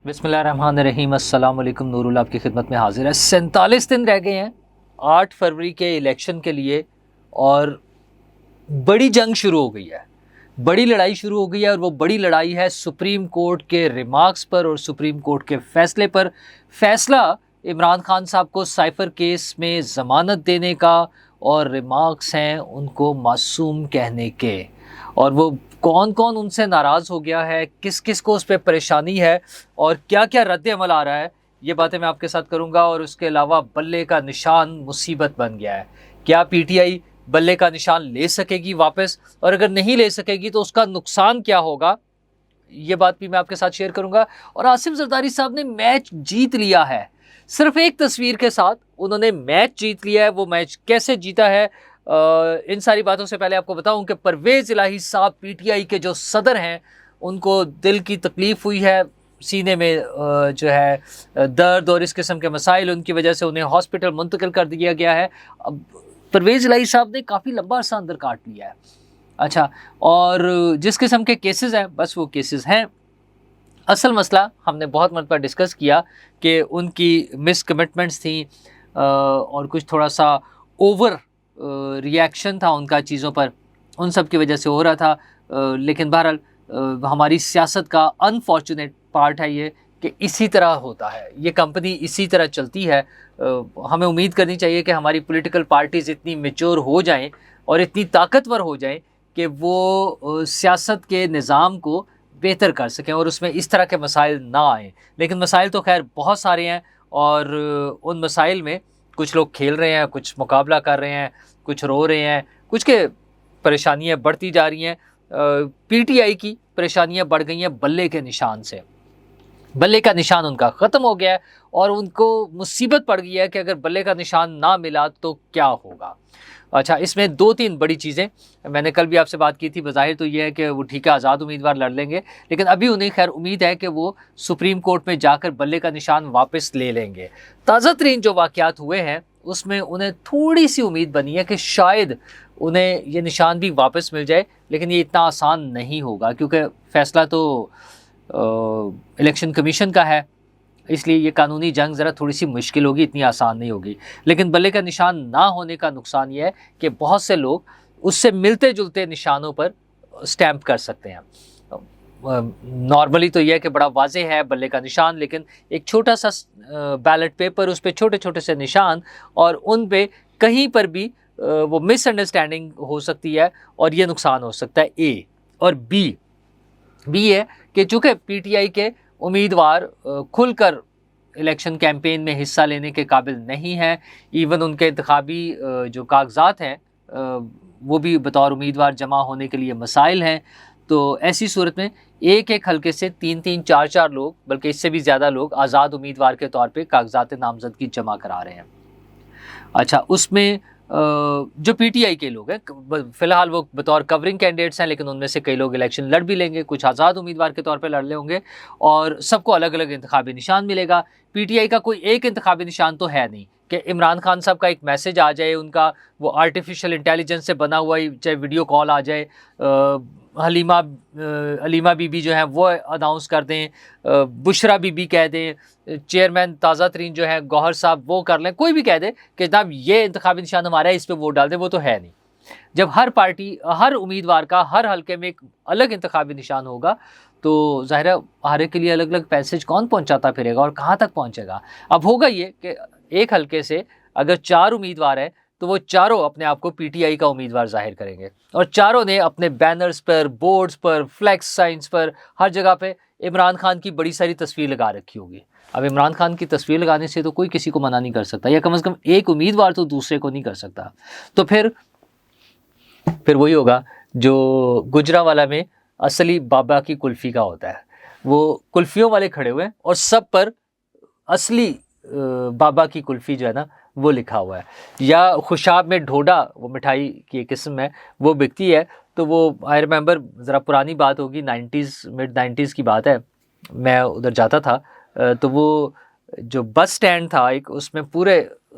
بسم اللہ الرحمن الرحیم. السلام علیکم. نور اللہ آپ کی خدمت میں حاضر ہے. 47 دن رہ گئے ہیں 8 فروری کے الیکشن کے لیے اور بڑی جنگ شروع ہو گئی ہے, بڑی لڑائی شروع ہو گئی ہے. اور وہ بڑی لڑائی ہے سپریم کورٹ کے ریمارکس پر اور سپریم کورٹ کے فیصلے پر. فیصلہ عمران خان صاحب کو سائفر کیس میں ضمانت دینے کا اور ریمارکس ہیں ان کو معصوم کہنے کے. اور وہ کون کون ان سے ناراض ہو گیا ہے, کس کس کو اس پہ پریشانی ہے اور کیا کیا رد عمل آ رہا ہے, یہ باتیں میں آپ کے ساتھ کروں گا. اور اس کے علاوہ بلے کا نشان مصیبت بن گیا ہے. کیا پی ٹی آئی بلے کا نشان لے سکے گی واپس, اور اگر نہیں لے سکے گی تو اس کا نقصان کیا ہوگا, یہ بات بھی میں آپ کے ساتھ شیئر کروں گا. اور آصف زرداری صاحب نے میچ جیت لیا ہے, صرف ایک تصویر کے ساتھ انہوں نے میچ جیت لیا ہے. وہ میچ کیسے جیتا ہے, ان ساری باتوں سے پہلے آپ کو بتاؤں کہ پرویز الہی صاحب پی ٹی آئی کے جو صدر ہیں ان کو دل کی تکلیف ہوئی ہے, سینے میں جو ہے درد اور اس قسم کے مسائل, ان کی وجہ سے انہیں ہاسپٹل منتقل کر دیا گیا ہے. اب پرویز الہی صاحب نے کافی لمبا عرصہ اندر کاٹ لیا ہے. اچھا, اور جس قسم کے کیسز ہیں بس وہ کیسز ہیں. اصل مسئلہ ہم نے بہت مرتبہ ڈسکس کیا کہ ان کی مس کمٹمنٹس تھیں اور کچھ تھوڑا سا اوور ریاکشن تھا ان کا چیزوں پر, ان سب کی وجہ سے ہو رہا تھا. لیکن بہرحال ہماری سیاست کا انفارچونیٹ پارٹ ہے یہ کہ اسی طرح ہوتا ہے, یہ کمپنی اسی طرح چلتی ہے. ہمیں امید کرنی چاہیے کہ ہماری پولیٹیکل پارٹیز اتنی میچور ہو جائیں اور اتنی طاقتور ہو جائیں کہ وہ سیاست کے نظام کو بہتر کر سکیں اور اس میں اس طرح کے مسائل نہ آئیں. لیکن مسائل تو خیر بہت سارے ہیں اور ان مسائل میں کچھ لوگ کھیل رہے ہیں, کچھ مقابلہ کر رہے ہیں, کچھ رو رہے ہیں, کچھ کے پریشانیاں بڑھتی جا رہی ہیں. پی ٹی آئی کی پریشانیاں بڑھ گئی ہیں بلے کے نشان سے. بلے کا نشان ان کا ختم ہو گیا ہے اور ان کو مصیبت پڑ گئی ہے کہ اگر بلے کا نشان نہ ملا تو کیا ہوگا. اچھا, اس میں 2-3 بڑی چیزیں میں نے کل بھی آپ سے بات کی تھی. بظاہر تو یہ ہے کہ وہ ٹھیک ہے آزاد امیدوار لڑ لیں گے, لیکن ابھی انہیں خیر امید ہے کہ وہ سپریم کورٹ میں جا کر بلے کا نشان واپس لے لیں گے. تازہ ترین جو واقعات ہوئے ہیں اس میں انہیں تھوڑی سی امید بنی ہے کہ شاید انہیں یہ نشان بھی واپس مل جائے, لیکن یہ اتنا آسان نہیں ہوگا کیونکہ فیصلہ تو الیکشن کمیشن کا ہے, اس لیے یہ قانونی جنگ ذرا تھوڑی سی مشکل ہوگی, اتنی آسان نہیں ہوگی. لیکن بلے کا نشان نہ ہونے کا نقصان یہ ہے کہ بہت سے لوگ اس سے ملتے جلتے نشانوں پر سٹیمپ کر سکتے ہیں. نارملی تو یہ ہے کہ بڑا واضح ہے بلے کا نشان, لیکن ایک چھوٹا سا بیلٹ پیپر, اس پہ چھوٹے چھوٹے سے نشان, اور ان پہ کہیں پر بھی وہ مس انڈرسٹینڈنگ ہو سکتی ہے اور یہ نقصان ہو سکتا ہے. اے اور بی ہے کہ چونکہ پی ٹی آئی کے امیدوار کھل کر الیکشن کیمپین میں حصہ لینے کے قابل نہیں ہیں, ایون ان کے انتخابی جو کاغذات ہیں وہ بھی بطور امیدوار جمع ہونے کے لیے مسائل ہیں. تو ایسی صورت میں ایک حلقے سے 3-3 4-4 لوگ, بلکہ اس سے بھی زیادہ لوگ آزاد امیدوار کے طور پہ کاغذات نامزدگی جمع کرا رہے ہیں. اچھا, اس میں جو پی ٹی آئی کے لوگ ہیں فی الحال وہ بطور کورنگ کینڈیڈیٹس ہیں, لیکن ان میں سے کئی لوگ الیکشن لڑ بھی لیں گے, کچھ آزاد امیدوار کے طور پہ لڑ لے ہوں گے, اور سب کو الگ الگ انتخابی نشان ملے گا. پی ٹی آئی کا کوئی ایک انتخابی نشان تو ہے نہیں کہ عمران خان صاحب کا ایک میسج آ جائے, ان کا وہ آرٹیفیشل انٹیلیجنس سے بنا ہوا ہی چاہے ویڈیو کال آ جائے, حلیمہ بی بی جو ہیں وہ اناؤنس کر دیں, بشرا بی بی کہہ دیں, چیئرمین تازہ ترین جو ہیں گوہر صاحب وہ کر لیں, کوئی بھی کہہ دے کہ جناب یہ انتخابی نشان ہمارا ہے اس پہ ووٹ ڈال دیں. وہ تو ہے نہیں. جب ہر پارٹی ہر امیدوار کا ہر حلقے میں ایک الگ انتخابی نشان ہوگا تو ظاہر ہے ہر ایک کے لیے الگ الگ پیسج کون پہنچاتا پھرے گا اور کہاں تک پہنچے گا. اب ہوگا یہ کہ ایک حلقے سے اگر 4 امیدوار ہیں تو وہ چاروں اپنے آپ کو پی ٹی آئی کا امیدوار ظاہر کریں گے, اور چاروں نے اپنے بینرز پر, بورڈز پر, فلیکس سائنز پر, ہر جگہ پہ عمران خان کی بڑی ساری تصویر لگا رکھی ہوگی. اب عمران خان کی تصویر لگانے سے تو کوئی کسی کو منع نہیں کر سکتا, یا کم از کم ایک امیدوار تو دوسرے کو نہیں کر سکتا. تو پھر وہی ہوگا جو گجرانوالہ میں اصلی بابا کی کلفی کا ہوتا ہے, وہ کلفیوں والے کھڑے ہوئے ہیں اور سب پر اصلی بابا کی کلفی جو ہے نا وہ لکھا ہوا ہے. یا خوشاب میں ڈھوڈا, وہ مٹھائی کی ایک قسم ہے, وہ بکتی ہے. تو وہ آئی ریممبر, ذرا پرانی بات ہوگی, مڈ 90s کی بات ہے, میں ادھر جاتا تھا, تو وہ جو بس سٹینڈ تھا ایک, اس میں پورے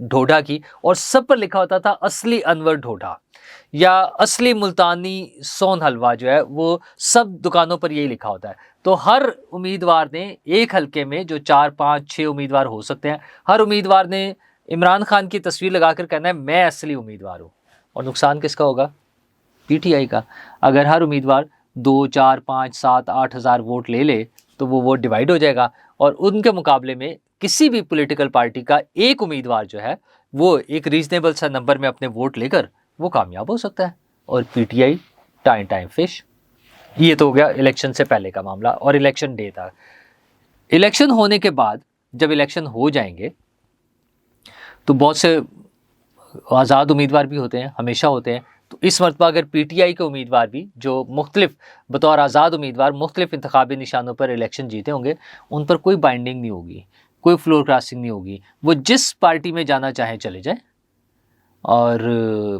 ڈھوڈا کی, اور سب پر لکھا ہوتا تھا اصلی انور ڈھوڈا یا اصلی ملتانی سون حلوہ جو ہے وہ سب دکانوں پر یہی لکھا ہوتا ہے. تو ہر امیدوار نے ایک حلقے میں جو 4 5 6 امیدوار ہو سکتے ہیں, ہر امیدوار نے عمران خان کی تصویر لگا کر کہنا ہے میں اصلی امیدوار ہوں. اور نقصان کس کا ہوگا؟ پی ٹی آئی کا. اگر ہر امیدوار 2 4 5 7 8 ہزار ووٹ لے لے تو وہ ووٹ ڈیوائیڈ ہو جائے گا, اور ان کے مقابلے میں کسی بھی پولیٹیکل پارٹی کا ایک امیدوار جو ہے وہ ایک ریزنیبل سا نمبر میں اپنے ووٹ لے کر وہ کامیاب ہو سکتا ہے. اور P T I time fish. یہ تو ہو گیا الیکشن سے پہلے کا معاملہ اور الیکشن ڈے تھا. الیکشن ہونے کے بعد جب الیکشن ہو جائیں گے تو بہت سے آزاد امیدوار بھی ہوتے ہیں, ہمیشہ ہوتے ہیں. تو اس مرتبہ اگر پی ٹی آئی کے امیدوار بھی جو مختلف بطور آزاد امیدوار مختلف انتخابی نشانوں پر الیکشن جیتے ہوں گے, ان پر کوئی بائنڈنگ نہیں ہوگی, کوئی فلور کراسنگ نہیں ہوگی. وہ جس پارٹی میں جانا چاہیں چلے جائیں, اور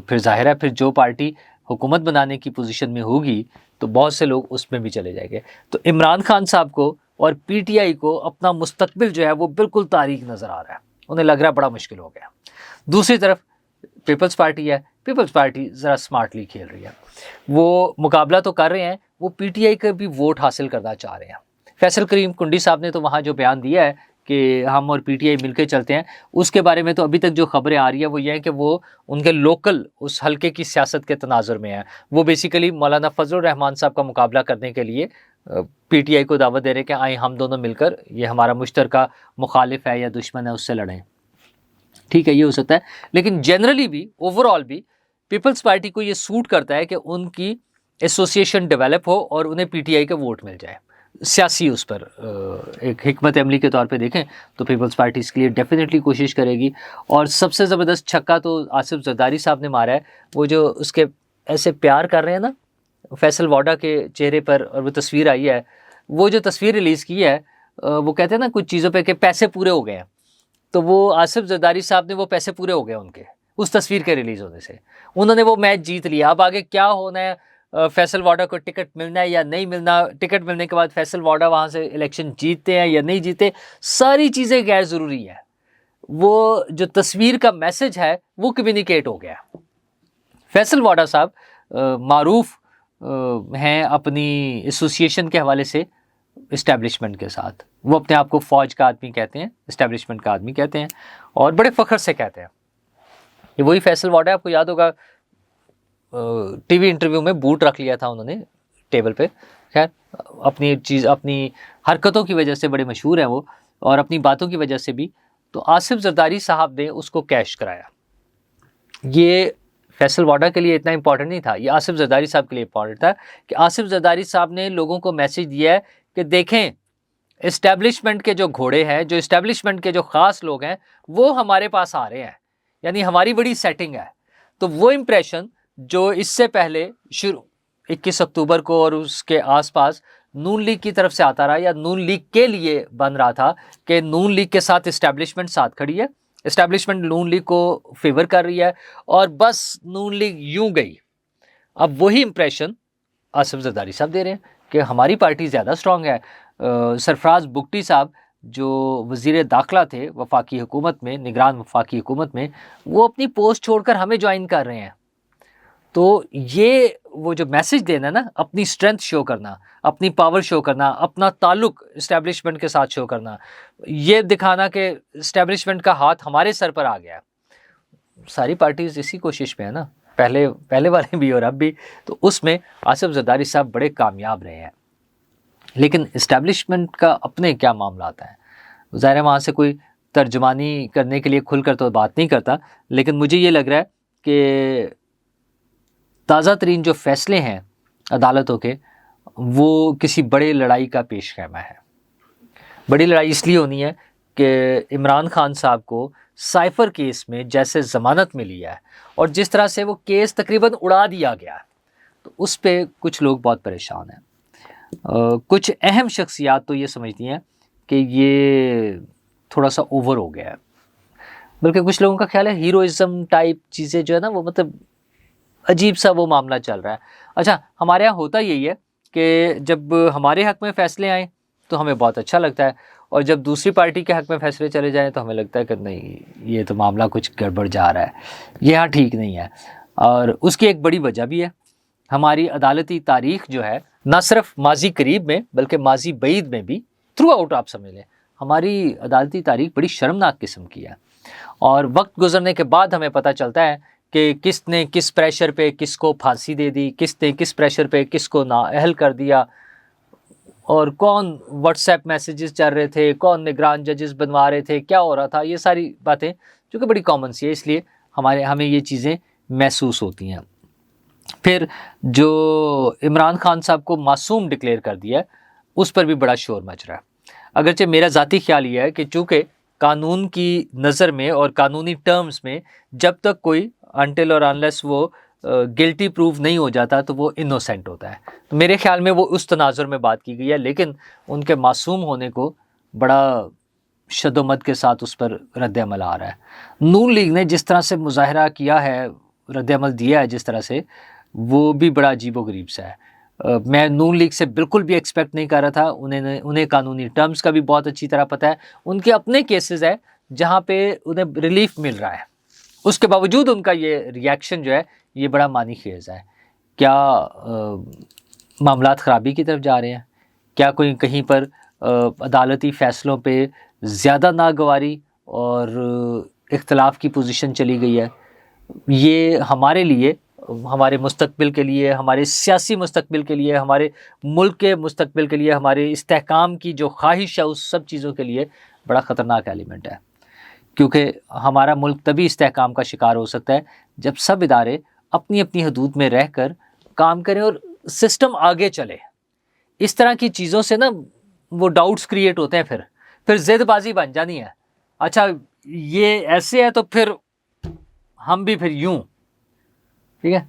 پھر ظاہر ہے پھر جو پارٹی حکومت بنانے کی پوزیشن میں ہوگی تو بہت سے لوگ اس میں بھی چلے جائیں گے. تو عمران خان صاحب کو اور پی ٹی آئی کو اپنا مستقبل جو ہے وہ بالکل تاریک نظر آ رہا ہے. انہیں لگ رہا ہے بڑا مشکل ہو گیا. دوسری طرف پیپلز پارٹی ہے, پیپلز پارٹی ذرا سمارٹلی کھیل رہی ہے. وہ مقابلہ تو کر رہے ہیں, وہ پی ٹی آئی کا بھی ووٹ حاصل کرنا چاہ رہے ہیں. فیصل کریم کنڈی صاحب نے تو وہاں جو بیان دیا ہے کہ ہم اور پی ٹی آئی مل کے چلتے ہیں, اس کے بارے میں تو ابھی تک جو خبریں آ رہی ہیں وہ یہ ہیں کہ وہ ان کے لوکل اس حلقے کی سیاست کے تناظر میں ہیں. وہ بیسیکلی مولانا فضل الرحمان صاحب کا مقابلہ کرنے کے لیے پی ٹی آئی کو دعوت دے رہے کہ آئیں ہم دونوں مل کر, یہ ہمارا مشترکہ مخالف ہے یا دشمن ہے, اس سے لڑیں. ٹھیک ہے, یہ ہو سکتا ہے. لیکن جنرلی بھی اوور آل بھی پیپلز پارٹی کو یہ سوٹ کرتا ہے کہ ان کی ایسوسیشن ڈیولپ ہو اور انہیں پی ٹی آئی کے ووٹ مل جائے. سیاسی اس پر ایک حکمت عملی کے طور پہ دیکھیں تو پیپلز پارٹی اس کے لیے ڈیفینیٹلی کوشش کرے گی. اور سب سے زبردست چھکا تو آصف زرداری صاحب نے مارا ہے, وہ جو اس کے ایسے پیار کر رہے ہیں نا فیصل واڈا کے چہرے پر, اور وہ تصویر آئی ہے, وہ جو تصویر ریلیز کی ہے وہ کہتے ہیں نا کچھ چیزوں پہ کہ پیسے پورے ہو گئے ہیں, تو وہ آصف زرداری صاحب نے وہ پیسے پورے ہو گئے ان کے اس تصویر کے ریلیز ہونے سے. انہوں نے وہ میچ جیت لیا. اب آگے کیا ہونا ہے, فیصل واڈا کو ٹکٹ ملنا ہے یا نہیں ملنا, ٹکٹ ملنے کے بعد فیصل واڈا وہاں سے الیکشن جیتتے ہیں یا نہیں جیتے, ساری چیزیں غیر ضروری ہیں. وہ جو تصویر کا میسج ہے وہ کمیونیکیٹ ہو گیا. فیصل واڈا صاحب معروف ہیں اپنی ایسوسیشن کے حوالے سے اسٹیبلشمنٹ کے ساتھ. وہ اپنے آپ کو فوج کا آدمی کہتے ہیں, اسٹیبلشمنٹ کا آدمی کہتے ہیں, اور بڑے فخر سے کہتے ہیں. یہ وہی فیصل واڈا, آپ کو یاد ہوگا ٹی وی انٹرویو میں بوٹ رکھ لیا تھا انہوں نے ٹیبل پہ. خیر اپنی حرکتوں کی وجہ سے بڑے مشہور ہیں وہ, اور اپنی باتوں کی وجہ سے بھی. تو آصف زرداری صاحب نے اس کو کیش کرایا. یہ فیصل واڈا کے لیے اتنا امپورٹنٹ نہیں تھا, یہ آصف زرداری صاحب کے لیے امپورٹنٹ تھا کہ آصف زرداری صاحب نے لوگوں کو میسج دیا ہے کہ دیکھیں اسٹیبلشمنٹ کے جو گھوڑے ہیں, جو اسٹیبلشمنٹ کے جو خاص لوگ ہیں, وہ ہمارے پاس آ رہے ہیں, یعنی ہماری بڑی سیٹنگ ہے. تو وہ امپریشن جو اس سے پہلے شروع 21 اکتوبر کو اور اس کے آس پاس نون لیگ کی طرف سے آتا رہا یا نون لیگ کے لیے بن رہا تھا کہ نون لیگ کے ساتھ اسٹیبلشمنٹ ساتھ کھڑی ہے, اسٹیبلشمنٹ نون لیگ کو فیور کر رہی ہے, اور بس نون لیگ یوں گئی. اب وہی امپریشن آصف زرداری صاحب دے رہے ہیں کہ ہماری پارٹی زیادہ اسٹرانگ ہے. سرفراز بگٹی صاحب جو وزیر داخلہ تھے وفاقی حکومت میں, نگران وفاقی حکومت میں, وہ اپنی پوسٹ چھوڑ کر ہمیں جوائن کر رہے ہیں. تو یہ وہ جو میسج دینا نا, اپنی اسٹرینتھ شو کرنا, اپنی پاور شو کرنا, اپنا تعلق اسٹیبلشمنٹ کے ساتھ شو کرنا, یہ دکھانا کہ اسٹیبلشمنٹ کا ہاتھ ہمارے سر پر آ گیا. ساری پارٹیز اسی کوشش میں ہے نا, پہلے والے بھی اور اب بھی. تو اس میں آصف زرداری صاحب بڑے کامیاب رہے ہیں. لیکن اسٹیبلشمنٹ کا اپنے کیا معاملات ہیں, ظاہر ہے وہاں سے کوئی ترجمانی کرنے کے لیے کھل کر تو بات نہیں کرتا, لیکن مجھے یہ لگ رہا ہے کہ تازہ ترین جو فیصلے ہیں عدالتوں کے, وہ کسی بڑے لڑائی کا پیش خیمہ ہے. بڑی لڑائی اس لیے ہونی ہے کہ عمران خان صاحب کو سائفر کیس میں جیسے ضمانت ملی ہے اور جس طرح سے وہ کیس تقریباً اڑا دیا گیا, تو اس پہ کچھ لوگ بہت پریشان ہیں. کچھ اہم شخصیات تو یہ سمجھتی ہیں کہ یہ تھوڑا سا اوور ہو گیا ہے, بلکہ کچھ لوگوں کا خیال ہے ہیروئزم ٹائپ چیزیں جو ہے نا وہ مطلب عجیب سا وہ معاملہ چل رہا ہے. اچھا, ہمارے یہاں ہوتا یہی ہے کہ جب ہمارے حق میں فیصلے آئیں تو ہمیں بہت اچھا لگتا ہے, اور جب دوسری پارٹی کے حق میں فیصلے چلے جائیں تو ہمیں لگتا ہے کہ نہیں یہ تو معاملہ کچھ گڑبڑ جا رہا ہے، یہ یہاں ٹھیک نہیں ہے۔ اور اس کی ایک بڑی وجہ بھی ہے، ہماری عدالتی تاریخ جو ہے نہ صرف ماضی قریب میں بلکہ ماضی بعید میں بھی تھرو آؤٹ آپ سمجھ لیں ہماری عدالتی تاریخ بڑی شرمناک قسم کی ہے، اور وقت گزرنے کے بعد ہمیں پتہ چلتا ہے کہ کس نے کس پریشر پہ کس کو پھانسی دے دی، کس نے کس پریشر پہ کس کو نااہل کر دیا، اور کون واٹس ایپ میسیجز چل رہے تھے، کون نگران ججز بنوا رہے تھے، کیا ہو رہا تھا، یہ ساری باتیں جو کہ بڑی کامن سی ہے، اس لیے ہمیں یہ چیزیں محسوس ہوتی ہیں۔ پھر جو عمران خان صاحب کو معصوم ڈکلیئر کر دیا ہے اس پر بھی بڑا شور مچ رہا ہے، اگرچہ میرا ذاتی خیال یہ ہے کہ چونکہ قانون کی نظر میں اور قانونی ٹرمز میں جب تک کوئی انٹل اور انلیس وہ گلٹی پروف نہیں ہو جاتا تو وہ انوسینٹ ہوتا ہے، تو میرے خیال میں وہ اس تناظر میں بات کی گئی ہے، لیکن ان کے معصوم ہونے کو بڑا شد و مد کے ساتھ اس پر رد عمل آ رہا ہے۔ نون لیگ نے جس طرح سے مظاہرہ کیا ہے، رد عمل دیا ہے جس طرح سے، وہ بھی بڑا عجیب و غریب سا ہے۔ میں نون لیگ سے بالکل بھی ایکسپیکٹ نہیں کر رہا تھا، انہیں قانونی ٹرمز کا بھی بہت اچھی طرح پتہ ہے، ان کے اپنے کیسز ہے جہاں پہ انہیں ریلیف مل رہا ہے، اس کے باوجود ان کا یہ ریاکشن جو ہے یہ بڑا معنی خیز ہے۔ کیا معاملات خرابی کی طرف جا رہے ہیں؟ کیا کوئی کہیں پر عدالتی فیصلوں پہ زیادہ ناگواری اور اختلاف کی پوزیشن چلی گئی ہے؟ یہ ہمارے لیے، ہمارے مستقبل کے لیے، ہمارے سیاسی مستقبل کے لیے، ہمارے ملک کے مستقبل کے لیے، ہمارے استحکام کی جو خواہش ہے اس سب چیزوں کے لیے بڑا خطرناک ایلیمنٹ ہے، کیونکہ ہمارا ملک تبھی استحکام کا شکار ہو سکتا ہے جب سب ادارے اپنی اپنی حدود میں رہ کر کام کریں اور سسٹم آگے چلے۔ اس طرح کی چیزوں سے نا وہ ڈاؤٹس کریٹ ہوتے ہیں، پھر ضد بازی بن جانی ہے، اچھا یہ ایسے ہے تو پھر ہم بھی پھر یوں، ٹھیک ہے۔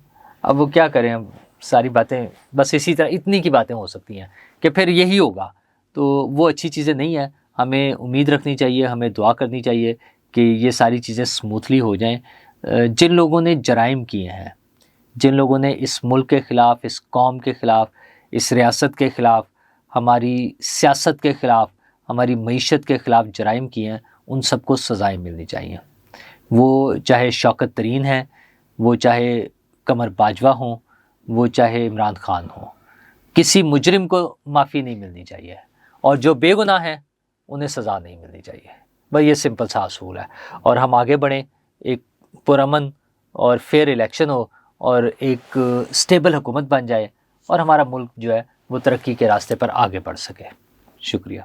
اب وہ کیا کریں، ساری باتیں بس اسی طرح اتنی کی باتیں ہو سکتی ہیں کہ پھر یہی ہوگا، تو وہ اچھی چیزیں نہیں ہیں۔ ہمیں امید رکھنی چاہیے، ہمیں دعا کرنی چاہیے کہ یہ ساری چیزیں سموتھلی ہو جائیں۔ جن لوگوں نے جرائم کیے ہیں، جن لوگوں نے اس ملک کے خلاف، اس قوم کے خلاف، اس ریاست کے خلاف، ہماری سیاست کے خلاف، ہماری معیشت کے خلاف جرائم کیے ہیں، ان سب کو سزائیں ملنی چاہیے، وہ چاہے شوکت ترین ہیں، وہ چاہے قمر باجوہ ہوں، وہ چاہے عمران خان ہوں، کسی مجرم کو معافی نہیں ملنی چاہیے، اور جو بے گناہ ہیں انہیں سزا نہیں ملنی چاہیے۔ بس یہ سمپل سا اصول ہے، اور ہم آگے بڑھیں، ایک پرامن اور فیئر الیکشن ہو اور ایک سٹیبل حکومت بن جائے، اور ہمارا ملک جو ہے وہ ترقی کے راستے پر آگے بڑھ سکے۔ شکریہ۔